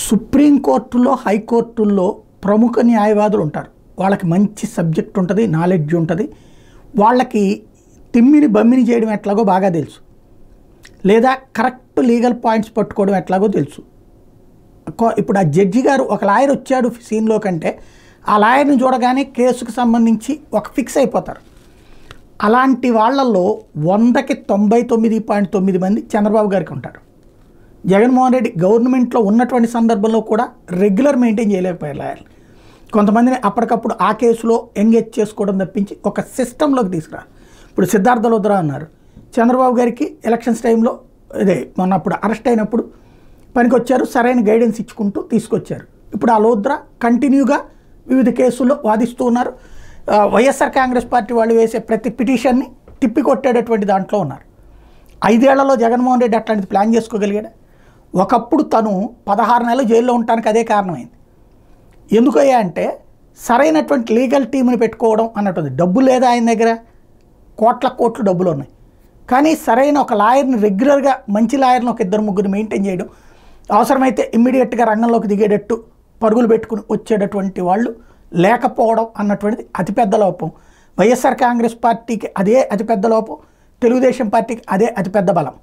సుప్రీంకోర్టులో హైకోర్టుల్లో ప్రముఖ న్యాయవాదులు ఉంటారు. వాళ్ళకి మంచి సబ్జెక్ట్ ఉంటుంది, నాలెడ్జ్ ఉంటుంది. వాళ్ళకి తిమ్మిని బమ్మిని చేయడం ఎట్లాగో బాగా తెలుసు, లేదా కరెక్ట్ లీగల్ పాయింట్స్ పట్టుకోవడం ఎట్లాగో తెలుసు. ఇప్పుడు ఆ జడ్జి గారు ఒక లాయర్ వచ్చాడు సీన్లో కంటే ఆ లాయర్ని చూడగానే కేసుకు సంబంధించి ఒక ఫిక్స్ అయిపోతారు. అలాంటి వాళ్ళల్లో 100కి 99.9 మంది చంద్రబాబు గారికి ఉంటారు. జగన్మోహన్ రెడ్డి గవర్నమెంట్లో ఉన్నటువంటి సందర్భంలో కూడా రెగ్యులర్ మెయింటైన్ చేయలేకపోయారు లాయర్లు. కొంతమందిని అప్పటికప్పుడు ఆ కేసులో ఎంగేజ్ చేసుకోవడం తప్పించి ఒక సిస్టంలోకి తీసుకురారు. ఇప్పుడు సిద్ధార్థ లుద్రా అన్నారు, చంద్రబాబు గారికి ఎలక్షన్స్ టైంలో మొన్నప్పుడు అరెస్ట్ అయినప్పుడు పనికి వచ్చారు, సరైన గైడెన్స్ ఇచ్చుకుంటూ తీసుకొచ్చారు. ఇప్పుడు ఆ లుద్రా కంటిన్యూగా వివిధ కేసుల్లో వాదిస్తూ ఉన్నారు. వైఎస్ఆర్ కాంగ్రెస్ పార్టీ వాళ్ళు వేసే ప్రతి పిటిషన్ని తిప్పికొట్టేటటువంటి దాంట్లో ఉన్నారు. 5 ఏళ్లలో జగన్మోహన్ రెడ్డి అట్లాంటిది ప్లాన్ చేసుకోగలిగాడు. ఒకప్పుడు తను 16 నెలలు జైల్లో ఉండటానికి అదే కారణమైంది. ఎందుకయ్యా అంటే సరైనటువంటి లీగల్ టీంని పెట్టుకోవడం అన్నట్టుంది. డబ్బు లేదా ఆయన దగ్గర, కోట్ల డబ్బులు ఉన్నాయి. కానీ సరైన ఒక లాయర్ని రెగ్యులర్గా మంచి లాయర్ని ఒక 2-3 మెయింటైన్ చేయడం, అవసరమైతే ఇమ్మీడియట్గా రంగంలోకి దిగేటట్టు పరుగులు పెట్టుకుని వచ్చేటటువంటి వాళ్ళు లేకపోవడం అన్నటువంటిది అతిపెద్ద లోపం. వైఎస్ఆర్ కాంగ్రెస్ పార్టీకి అదే అతిపెద్ద లోపం, తెలుగుదేశం పార్టీకి అదే అతిపెద్ద బలం.